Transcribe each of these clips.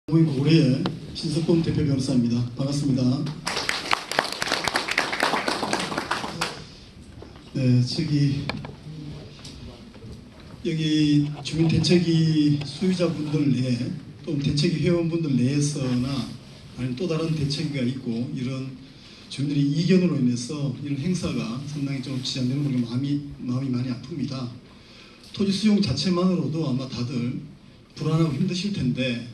고려의 신석범 대표 변호사입니다. 반갑습니다. 네, 여기 주민대책위 수유자분들 내에 또는 대책위 회원분들 내에서나 아니면 또 다른 대책위가 있고 이런 주민들의 이견으로 인해서 이런 행사가 상당히 좀 지연되는 걸 마음이 많이 아픕니다. 토지 수용 자체만으로도 아마 다들 불안하고 힘드실 텐데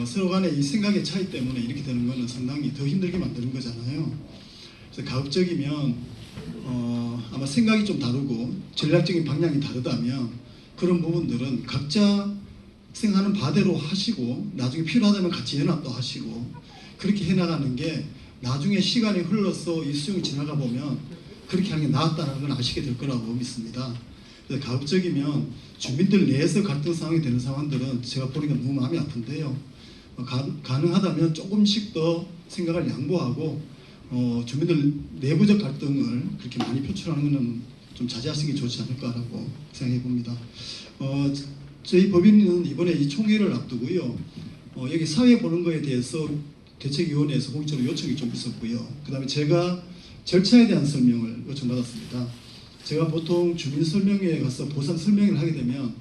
서로 간의 이 생각의 차이 때문에 이렇게 되는 것은 상당히 더 힘들게 만드는 거잖아요. 그래서 가급적이면 아마 생각이 좀 다르고 전략적인 방향이 다르다면 그런 부분들은 각자 생각하는 바대로 하시고 나중에 필요하다면 같이 연합도 하시고 그렇게 해나가는 게 나중에 시간이 흘러서 이 수용이 지나가 보면 그렇게 하는 게 나았다는 걸 아시게 될 거라고 믿습니다. 그래서 가급적이면 주민들 내에서 갈등 상황이 되는 상황들은 제가 보니까 너무 마음이 아픈데요. 가능하다면 조금씩 더 생각을 양보하고 주민들 내부적 갈등을 그렇게 많이 표출하는 것은 좀 자제하시는 게 좋지 않을까라고 생각해 봅니다. 저희 법인은 이번에 이 총회를 앞두고요. 여기 사회 보는 거에 대해서 대책위원회에서 공식적으로 요청이 좀 있었고요. 그 다음에 제가 절차에 대한 설명을 요청받았습니다. 제가 보통 주민 설명회에 가서 보상 설명을 하게 되면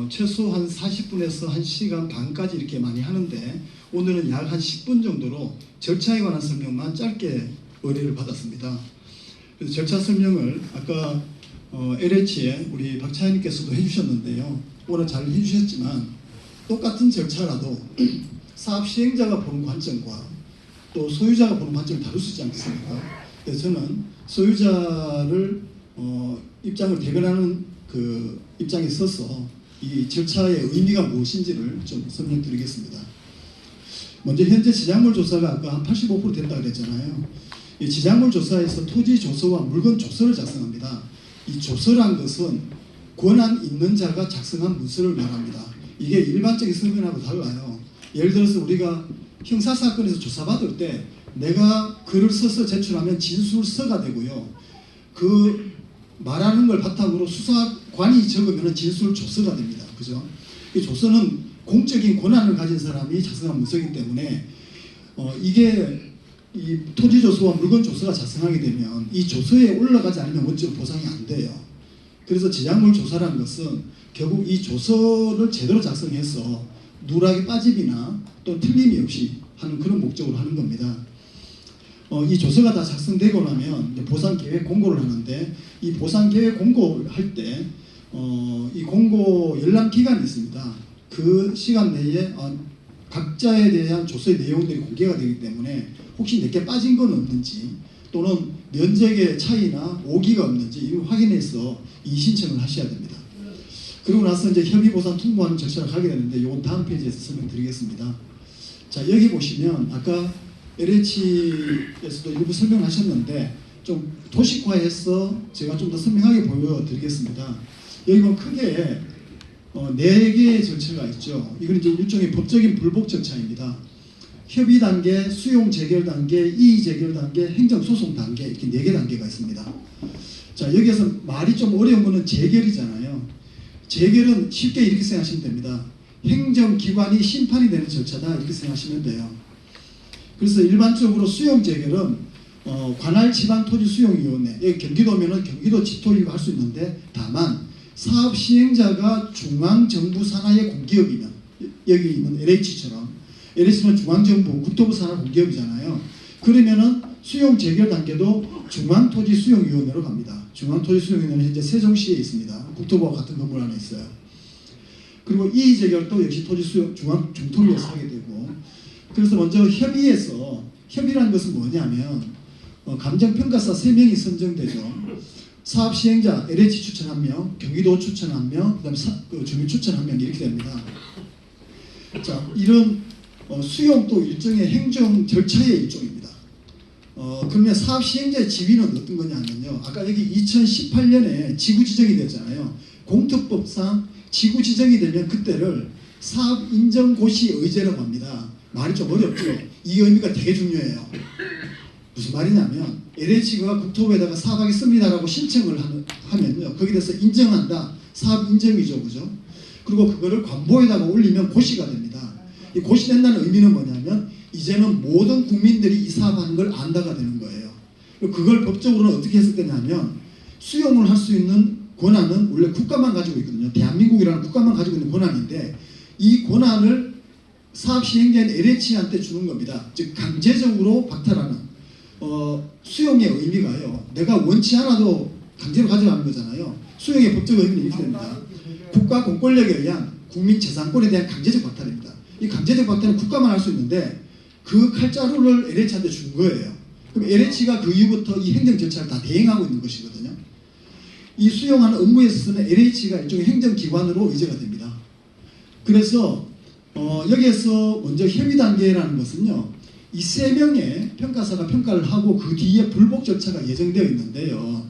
최소 한 40분에서 1시간 반까지 이렇게 많이 하는데 오늘은 약 한 10분 정도로 절차에 관한 설명만 짧게 의뢰를 받았습니다. 그래서 절차 설명을 아까 LH에 우리 박차현님께서도 해주셨는데요. 오늘 잘 해주셨지만 똑같은 절차라도 사업 시행자가 보는 관점과 또 소유자가 보는 관점이 다를 수 있지 않겠습니까? 그래서 저는 소유자를 입장을 대변하는 그 입장에 서서 이 절차의 의미가 무엇인지를 좀 설명드리겠습니다. 먼저 현재 지작물 조사가 아까 한 85% 된다고 그랬잖아요. 이 지작물 조사에서 토지 조서와 물건 조서를 작성합니다. 이 조서란 것은 권한 있는 자가 작성한 문서를 말합니다. 이게 일반적인 설명하고 달라요. 예를 들어서 우리가 형사사건에서 조사받을 때 내가 글을 써서 제출하면 진술서가 되고요. 그 말하는 걸 바탕으로 수사관이 적으면 진술조서가 됩니다. 그죠? 이 조서는 공적인 권한을 가진 사람이 작성한 문서이기 때문에 이게 이 토지조서와 물건조서가 작성하게 되면 이 조서에 올라가지 않으면 원칙 보상이 안 돼요. 그래서 지작물 조사라는 것은 결국 이 조서를 제대로 작성해서 누락의 빠짐이나 또 틀림이 없이 하는 그런 목적으로 하는 겁니다. 이 조서가 다 작성되고 나면 보상계획 공고를 하는데 이 보상계획 공고를 할 때 이 공고 열람 기간이 있습니다. 그 시간 내에 각자에 대한 조서의 내용들이 공개가 되기 때문에 혹시 내게 빠진 건 없는지 또는 면적의 차이나 오기가 없는지 이걸 확인해서 이 신청을 하셔야 됩니다. 그리고 나서 이제 협의보상 통보하는 절차를 하게 되는데 이건 다음 페이지에서 설명드리겠습니다. 자, 여기 보시면 아까 LH에서도 일부 설명하셨는데 좀 도식화해서 제가 좀 더 선명하게 보여드리겠습니다. 여기 보면 크게 4개의 절차가 있죠. 이건 이제 일종의 법적인 불복 절차입니다. 협의 단계, 수용 재결 단계, 이의 재결 단계, 행정 소송 단계 이렇게 4개 단계가 있습니다. 자, 여기에서 말이 좀 어려운 거는 재결이잖아요. 재결은 쉽게 이렇게 생각하시면 됩니다. 행정기관이 심판이 되는 절차다 이렇게 생각하시면 돼요. 그래서 일반적으로 수용 재결은 관할 지방토지수용위원회, 여기 경기도면은 경기도 지토위가 할 수 있는데 다만 사업 시행자가 중앙정부 산하의 공기업이면 여기 있는 LH처럼 LH는 중앙정부 국토부 산하 공기업이잖아요. 그러면은 수용 재결 단계도 중앙토지수용위원회로 갑니다. 중앙토지수용위원회는 현재 세종시에 있습니다. 국토부와 같은 건물 안에 있어요. 그리고 이의 재결도 역시 토지수용 중토부에서 하게 되고 그래서 먼저 협의라는 것은 뭐냐면 감정평가사 3명이 선정되죠. 사업 시행자 LH 추천 1명, 경기도 추천 1명, 그다음에 주민 추천 1명 이렇게 됩니다. 자, 이런 수용도 일종의 행정 절차의 일종입니다. 그러면 사업 시행자의 지위는 어떤 거냐면요. 아까 여기 2018년에 지구 지정이 됐잖아요. 공특법상 지구 지정이 되면 그때를 사업 인정 고시 의제라고 합니다. 말이 좀 어렵죠. 이 의미가 되게 중요해요. 무슨 말이냐면 LH가 국토부에다가 사업하겠습니다라고 신청을 하면요. 거기에 대해서 인정한다. 사업 인정이죠. 그죠? 그리고 그거를 관보에다가 올리면 고시가 됩니다. 이 고시된다는 의미는 뭐냐면 이제는 모든 국민들이 이 사업하는 걸 안다가 되는 거예요. 그걸 법적으로는 어떻게 했을 거냐면 수용을 할 수 있는 권한은 원래 국가만 가지고 있거든요. 대한민국이라는 국가만 가지고 있는 권한인데 이 권한을 사업 시행자인 LH한테 주는 겁니다. 즉 강제적으로 박탈하는 수용의 의미가요. 내가 원치 않아도 강제로 가져가는 거잖아요. 수용의 법적 의미는 이렇게 됩니다. 국가 공권력에 의한 국민 재산권에 대한 강제적 박탈입니다. 이 강제적 박탈은 국가만 할 수 있는데 그 칼자루를 LH한테 준 거예요. 그럼 LH가 그 이후부터 이 행정 절차를 다 대행하고 있는 것이거든요. 이 수용하는 업무에 있어서는 LH가 일종의 행정기관으로 의제가 됩니다. 그래서 여기에서 먼저 협의 단계라는 것은요. 이 3명의 평가사가 평가를 하고 그 뒤에 불복 절차가 예정되어 있는데요.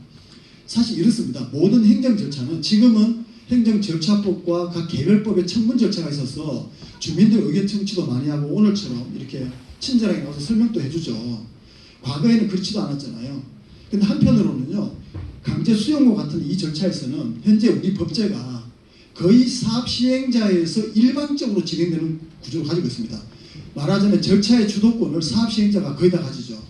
사실 이렇습니다. 모든 행정 절차는 지금은 행정절차법과 각 개별법의 청문 절차가 있어서 주민들 의견 청취도 많이 하고 오늘처럼 이렇게 친절하게 나와서 설명도 해주죠. 과거에는 그렇지도 않았잖아요. 근데 한편으로는요. 강제 수용과 같은 이 절차에서는 현재 우리 법제가 거의 사업 시행자에서 일방적으로 진행되는 구조를 가지고 있습니다. 말하자면 절차의 주도권을 사업 시행자가 거의 다 가지죠.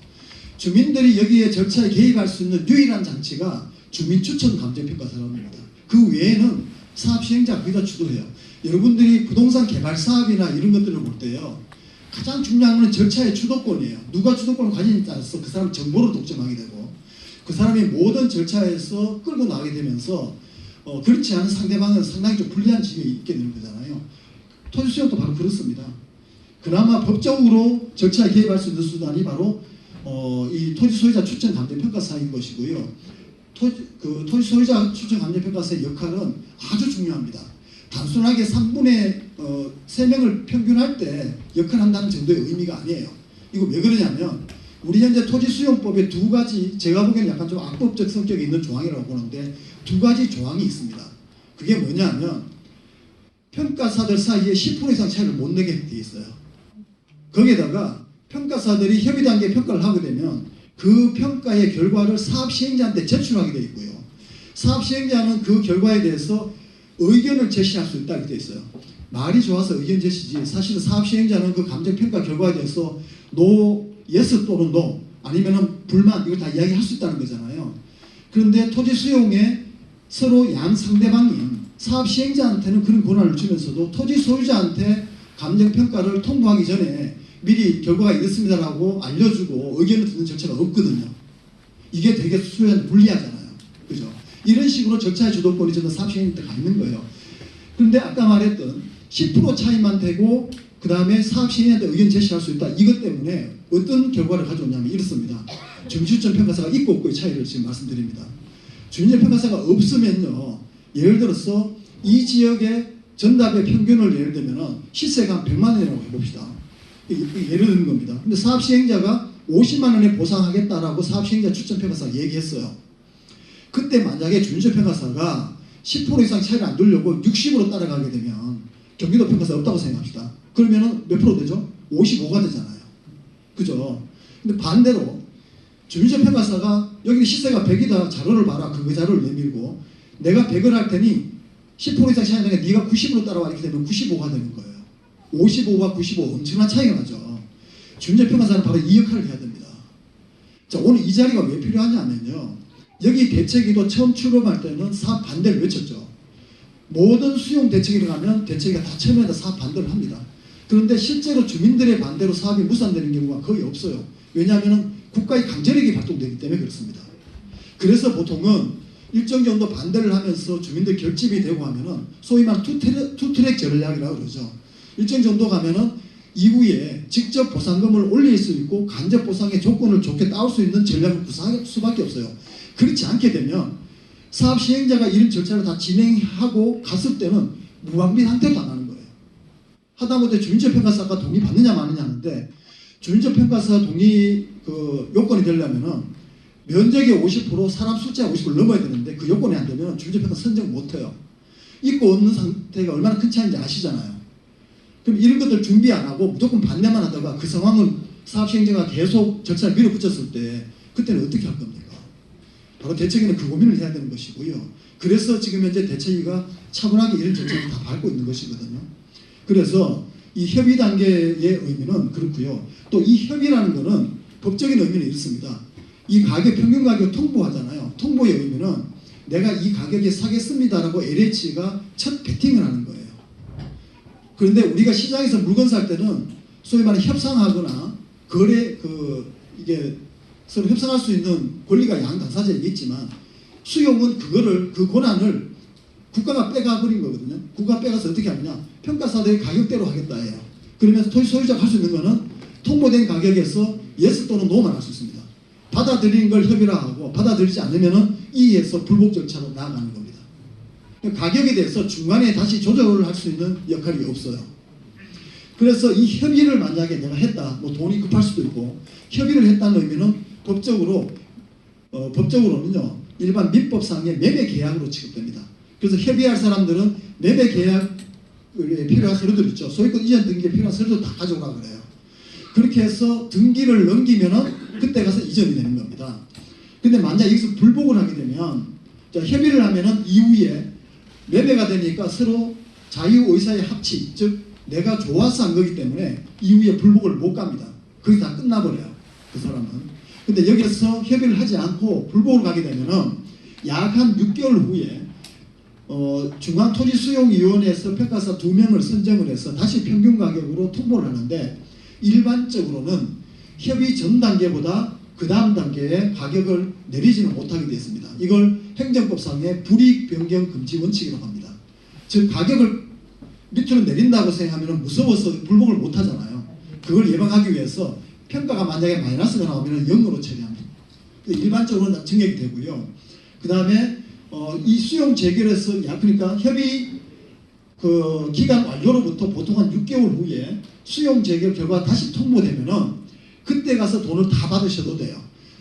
주민들이 여기에 절차에 개입할 수 있는 유일한 장치가 주민 추천 감정평가사라고 합니다. 그 외에는 사업 시행자가 거의 다 주도해요. 여러분들이 부동산 개발 사업이나 이런 것들을 볼 때요. 가장 중요한 건 절차의 주도권이에요. 누가 주도권을 가지느냐에 따라서 그 사람 정보를 독점하게 되고 그 사람이 모든 절차에서 끌고 나가게 되면서 그렇지 않은 상대방은 상당히 좀 불리한 지점이 있게 되는 거잖아요. 토지 수용도 바로 그렇습니다. 그나마 법적으로 절차에 개입할 수 있는 수단이 바로 이 토지 소유자 추천 감정 평가사인 것이고요. 토지 소유자 추천 감정 평가사의 역할은 아주 중요합니다. 단순하게 3분의 3명을 평균할 때 역할한다는 정도의 의미가 아니에요. 이거 왜 그러냐면 우리 현재 토지수용법에 2가지 제가 보기에는 약간 좀 악법적 성격이 있는 조항이라고 보는데 2가지 조항이 있습니다. 그게 뭐냐면 평가사들 사이에 10% 이상 차이를 못 내게 돼 있어요. 거기에다가 평가사들이 협의 단계 평가를 하게 되면 그 평가의 결과를 사업 시행자한테 제출하게 돼 있고요. 사업 시행자는 그 결과에 대해서 의견을 제시할 수 있다 이렇게 돼 있어요. 말이 좋아서 의견 제시지 사실은 사업 시행자는 그 감정평가 결과에 대해서 yes 또는 no 아니면은 불만 이걸 다 이야기할 수 있다는 거잖아요. 그런데 토지 수용에 서로 양 상대방인 사업 시행자한테는 그런 권한을 주면서도 토지 소유자한테 감정평가를 통보하기 전에 미리 결과가 이렇습니다라고 알려주고 의견을 듣는 절차가 없거든요. 이게 되게 수요자한테 불리하잖아요. 그죠? 이런 식으로 절차의 주도권이 저는 사업 시행자한테 가 있는 거예요. 그런데 아까 말했던 10% 차이만 되고 그 다음에 사업 시행자한테 의견 제시할 수 있다. 이것 때문에 어떤 결과를 가져오냐면 이렇습니다. 주민추천 평가사가 있고 없고의 차이를 지금 말씀드립니다. 주민추천 평가사가 없으면요. 예를 들어서 이 지역의 전답의 평균을 예를 들면 시세가 한 100만 원이라고 해봅시다. 예를 드는 겁니다. 근데 사업 시행자가 50만 원에 보상하겠다라고 사업 시행자 추천 평가사가 얘기했어요. 그때 만약에 주민추천 평가사가 10% 이상 차이를 안 두려고 60으로 따라가게 되면 경기도 평가사 없다고 생각합시다. 그러면은 몇 프로 되죠? 55가 되잖아요. 그죠? 근데 반대로 주민추천 평가사가 여기 시세가 100이다 자료를 봐라. 그 자료를 내밀고 내가 100을 할 테니 10% 이상 차이 나니까 네가 90으로 따라와 이렇게 되면 95가 되는 거예요. 55와 95 엄청난 차이가 나죠. 주민추천 평가사는 바로 이 역할을 해야 됩니다. 자, 오늘 이 자리가 왜 필요하냐면요. 여기 대책위도 처음 출범할 때는 사업 반대를 외쳤죠. 모든 수용 대책위를 가면 대책위가 다 처음에다 사업 반대를 합니다. 그런데 실제로 주민들의 반대로 사업이 무산되는 경우가 거의 없어요. 왜냐하면 국가의 강제력이 발동되기 때문에 그렇습니다. 그래서 보통은 일정 정도 반대를 하면서 주민들 결집이 되고 하면은 소위 말하는 투트랙 전략이라고 그러죠. 일정 정도 가면은 이후에 직접 보상금을 올릴 수 있고 간접 보상의 조건을 좋게 따올 수 있는 전략을 구사할 수밖에 없어요. 그렇지 않게 되면 사업 시행자가 이런 절차를 다 진행하고 갔을 때는 무방비 상태로 당하는 거예요. 하다못해 주민추천 평가사가 동의 받느냐 마느냐 하는데 주민추천 평가사 동의 그 요건이 되려면은 면적의 50% 사람 숫자가 50%를 넘어야 되는데 그 요건이 안 되면 주민추천 평가 선정 못 해요. 있고 없는 상태가 얼마나 큰 차이인지 아시잖아요. 그럼 이런 것들 준비 안 하고 무조건 반대만 하다가 그 상황은 사업 시행자가 계속 절차를 밀어붙였을 때 그때는 어떻게 할 겁니까? 바로 대책위는 그 고민을 해야 되는 것이고요. 그래서 지금 현재 대책위가 차분하게 이런 절차를 다 밟고 있는 것이거든요. 그래서 이 협의 단계의 의미는 그렇고요. 또 이 협의라는 것은 법적인 의미는 이렇습니다. 이 가격 평균 가격 통보하잖아요. 통보의 의미는 내가 이 가격에 사겠습니다라고 LH가 첫 베팅을 하는 거예요. 그런데 우리가 시장에서 물건 살 때는 소위 말해 협상하거나 거래 이게 서로 협상할 수 있는 권리가 양 당사자에게 있지만 수용은 그 권한을 국가가 빼가 버린 거거든요. 국가가 빼가서 어떻게 하느냐? 평가사들의 가격대로 하겠다 해요. 그러면서 소유자가 할 수 있는 거는 통보된 가격에서 yes 또는 no만 할 수 있습니다. 받아들이는 걸 협의라 하고 받아들이지 않으면은 이에서 불복 절차로 나아가는 겁니다. 가격에 대해서 중간에 다시 조절을 할 수 있는 역할이 없어요. 그래서 이 협의를 만약에 내가 했다, 뭐 돈이 급할 수도 있고 협의를 했다는 의미는 법적으로는요 일반 민법상의 매매 계약으로 취급됩니다. 그래서 협의할 사람들은 매매 계약에 필요한 서류들 있죠. 소유권 이전 등기에 필요한 서류도 다 가져오라 그래요. 그렇게 해서 등기를 넘기면은 그때 가서 이전이 되는 겁니다. 근데 만약 여기서 불복을 하게 되면 협의를 하면은 이후에 매매가 되니까 서로 자유의사의 합치, 즉 내가 좋아서 한 거기 때문에 이후에 불복을 못 갑니다. 거기 다 끝나버려요. 그 사람은. 근데 여기서 협의를 하지 않고 불복을 가게 되면은 약 한 6개월 후에 중앙토지수용위원회에서 평가사 2명을 선정을 해서 다시 평균 가격으로 통보를 하는데 일반적으로는 협의 전 단계보다 그 다음 단계에 가격을 내리지는 못하게 되어 있습니다. 이걸 행정법상의 불이익 변경 금지 원칙이라고 합니다. 즉 가격을 밑으로 내린다고 생각하면 무서워서 불복을 못 하잖아요. 그걸 예방하기 위해서 평가가 만약에 마이너스가 나오면 0으로 처리합니다. 일반적으로는 증액이 되고요. 그 다음에 이 수용 재결에서 그러니까 협의 기간 완료로부터 보통 한 6개월 후에 수용 재결 결과 다시 통보되면은 그때 가서 돈을 다 받으셔도 돼요.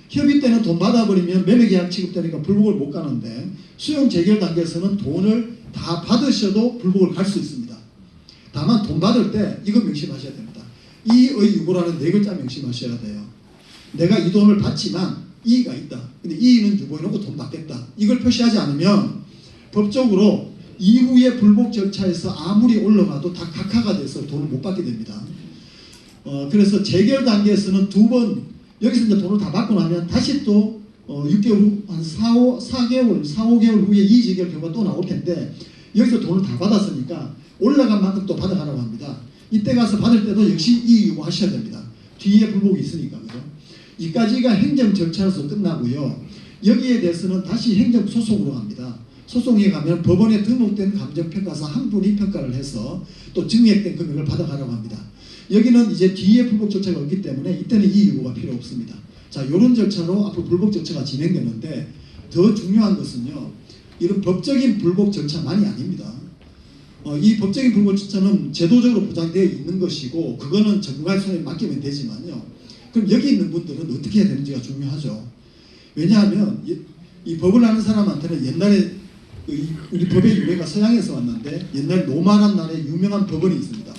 협의 때는 돈 받아버리면 매매계약 취급되니까 불복을 못 가는데 수용 재결 단계에서는 돈을 다 받으셔도 불복을 갈 수 있습니다. 다만 돈 받을 때 이거 명심하셔야 됩니다. 이의 유보라는 4글자 명심하셔야 돼요. 내가 이 돈을 받지만 이의가 있다. 근데 이의는 유보해놓고 돈 받겠다. 이걸 표시하지 않으면 법적으로 이후에 불복 절차에서 아무리 올라가도 다 각하가 돼서 돈을 못 받게 됩니다. 그래서 재결 단계에서는 2번 여기서 이제 돈을 다 받고 나면 다시 또 6개월 후 한 4개월 5개월 후에 이의 재결 결과 또 나올 텐데 여기서 돈을 다 받았으니까 올라간 만큼 또 받아가라고 합니다. 이때 가서 받을 때도 역시 이의 유보하셔야 됩니다. 뒤에 불복이 있으니까 그죠? 이까지가 행정 절차로서 끝나고요. 여기에 대해서는 다시 행정 소송으로 갑니다. 소송에 가면 법원에 등록된 감정평가사 한 분이 평가를 해서 또 증액된 금액을 받아가라고 합니다. 여기는 이제 뒤에 불복 절차가 없기 때문에 이때는 이의 유보가 필요 없습니다. 자, 이런 절차로 앞으로 불복 절차가 진행되는데 더 중요한 것은요. 이런 법적인 불복 절차만이 아닙니다. 이 법적인 불복 절차는 제도적으로 보장되어 있는 것이고 그거는 전문가의 손에 맡기면 되지만요. 그럼 여기 있는 분들은 어떻게 해야 되는지가 중요하죠. 왜냐하면 이 법을 아는 사람한테는 옛날에 우리 법의 유래가 서양에서 왔는데 옛날 노마란 나라에 유명한 법원이 있습니다.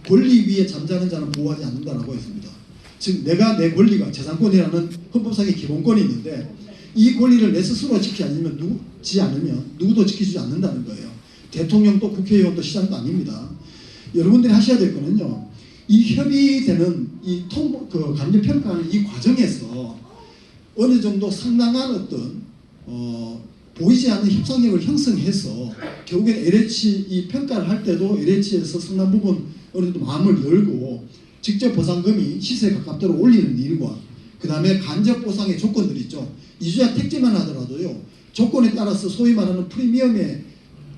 권리 위에 잠자는 자는 보호하지 않는다라고 했습니다. 즉 내가 내 권리가 재산권이라는 헌법상의 기본권이 있는데 이 권리를 내 스스로 지키지 않으면 누구도 지켜주지 않는다는 거예요. 대통령도 국회의원도 시장도 아닙니다. 여러분들이 하셔야 될 거는요. 이 협의되는 감정평가하는 이 과정에서 어느 정도 상당한 어떤 보이지 않는 협상력을 형성해서 결국엔 LH 이 평가를 할 때도 LH에서 상당 부분 어느 정도 마음을 열고 직접 보상금이 시세에 가깝도록 올리는 일과 그 다음에 간접 보상의 조건들이 있죠. 이주자 택지만 하더라도요. 조건에 따라서 소위 말하는 프리미엄의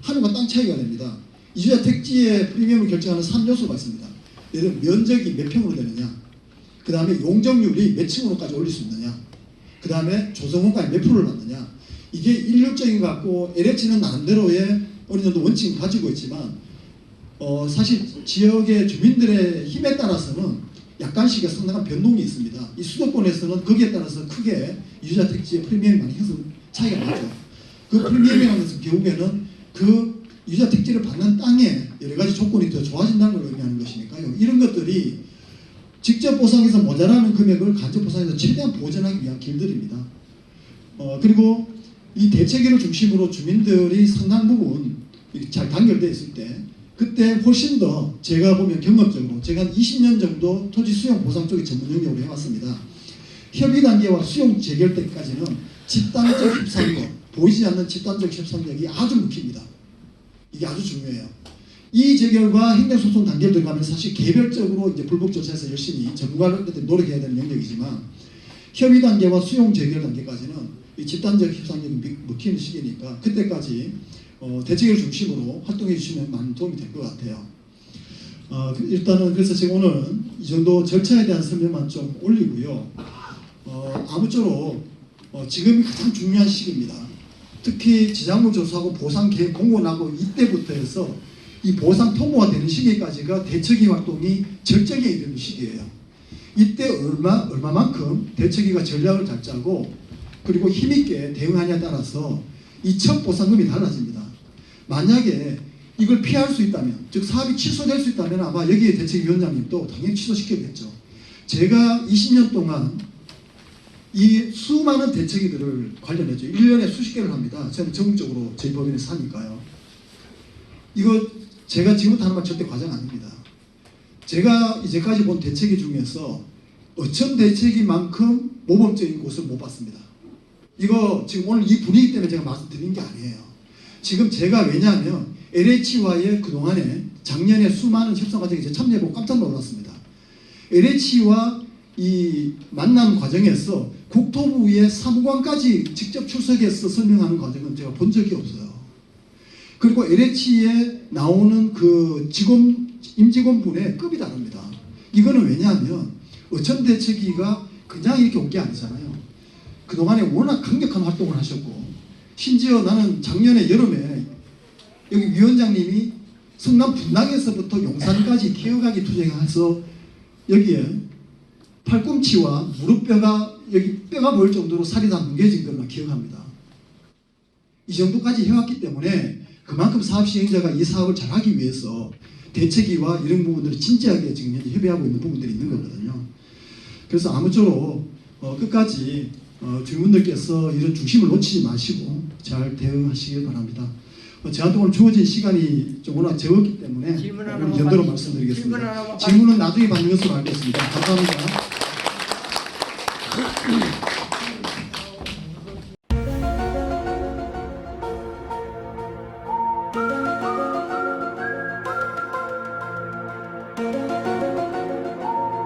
하늘과 땅 차이가 됩니다. 이주자 택지의 프리미엄을 결정하는 3요소가 있습니다. 예를 들어 면적이 몇 평으로 되느냐, 그 다음에 용적률이 몇 층으로까지 올릴 수 있느냐, 그 다음에 조성원가에 몇 프로를 받느냐. 이게 일률적인 것 같고 LH는 나름대로의 어느 정도 원칙을 가지고 있지만 사실 지역의 주민들의 힘에 따라서는 약간씩의 상당한 변동이 있습니다. 이 수도권에서는 거기에 따라서 크게 이주자 택지의 프리미엄이 많이 형성 차이가 나죠. 그 프리미엄이라는 것은 결국에는 그 이주자 택지를 받는 땅에 여러 가지 조건이 더 좋아진다는 걸 의미하는 것이니까요. 이런 것들이 직접 보상해서 모자라는 금액을 간접 보상해서 최대한 보전하기 위한 길들입니다. 그리고 이 대책위를 중심으로 주민들이 상당 부분 잘 단결되어 있을 때 그때 훨씬 더 제가 보면 경험적으로 제가 한 20년 정도 토지 수용 보상 쪽에 전문 영역으로 해왔습니다. 협의 단계와 수용 재결 때까지는 집단적 협상력, 보이지 않는 집단적 협상력이 아주 묵힙니다. 이게 아주 중요해요. 이 재결과 행정소송 단계를 들어가면 사실 개별적으로 이제 불법조차에서 열심히 전문가들한테 노력해야 되는 영역이지만 협의 단계와 수용 재결 단계까지는 이 집단적 협상력이 먹히는 시기니까 그때까지 대책을 중심으로 활동해 주시면 많은 도움이 될 것 같아요. 일단은 그래서 제가 오늘 이 정도 절차에 대한 설명만 좀 올리고요. 아무쪼록 지금이 가장 중요한 시기입니다. 특히 지장물 조사하고 보상 계획 공고 나고 이때부터 해서 이 보상 통보가 되는 시기까지가 대책위 활동이 절정에 이르는 시기예요. 이때 얼마만큼 대책위가 전략을 잘 짜고 그리고 힘있게 대응하냐에 따라서 이 첫 보상금이 달라집니다. 만약에 이걸 피할 수 있다면, 즉 사업이 취소될 수 있다면 아마 여기에 대책위원장님도 당연히 취소시켜야겠죠. 제가 20년 동안 이 수많은 대책위들을 관련해서 1년에 수십 개를 합니다. 저는 전국적으로 저희 법인에서 하니까요. 이거 제가 지금부터 하는 말 절대 과장 아닙니다. 제가 이제까지 본 대책위 중에서 어천 대책위만큼 모범적인 곳을 못 봤습니다. 이거 지금 오늘 이 분위기 때문에 제가 말씀드린 게 아니에요. 지금 제가 왜냐하면 LH와의 그동안에 작년에 수많은 협상 과정에 제가 참여해보고 깜짝 놀랐습니다. LH와 이 만남 과정에서 국토부의 사무관까지 직접 출석해서 설명하는 과정은 제가 본 적이 없어요. 그리고 LH에 나오는 그 임직원분의 급이 다릅니다. 이거는 왜냐하면 어천대책위가 그냥 이렇게 온 게 아니잖아요. 그동안에 워낙 강력한 활동을 하셨고 심지어 나는 작년에 여름에 여기 위원장님이 성남 분당에서부터 용산까지 기어가기 투쟁해서 여기에 팔꿈치와 무릎뼈가 여기 뼈가 보일 정도로 살이 다 뭉개진 걸로 기억합니다. 이 정도까지 해왔기 때문에 그만큼 사업 시행자가 이 사업을 잘하기 위해서 대책위와 이런 부분들을 진지하게 지금 현재 협의하고 있는 부분들이 있는 거거든요. 그래서 아무쪼록 끝까지 주민분들께서 이런 중심을 놓치지 마시고 잘 대응하시길 바랍니다. 저한테 오늘 주어진 시간이 좀 워낙 적었기 때문에 이 정도로 말씀드리겠습니다. 질문은 나중에 받는 것으로 알겠습니다. 감사합니다.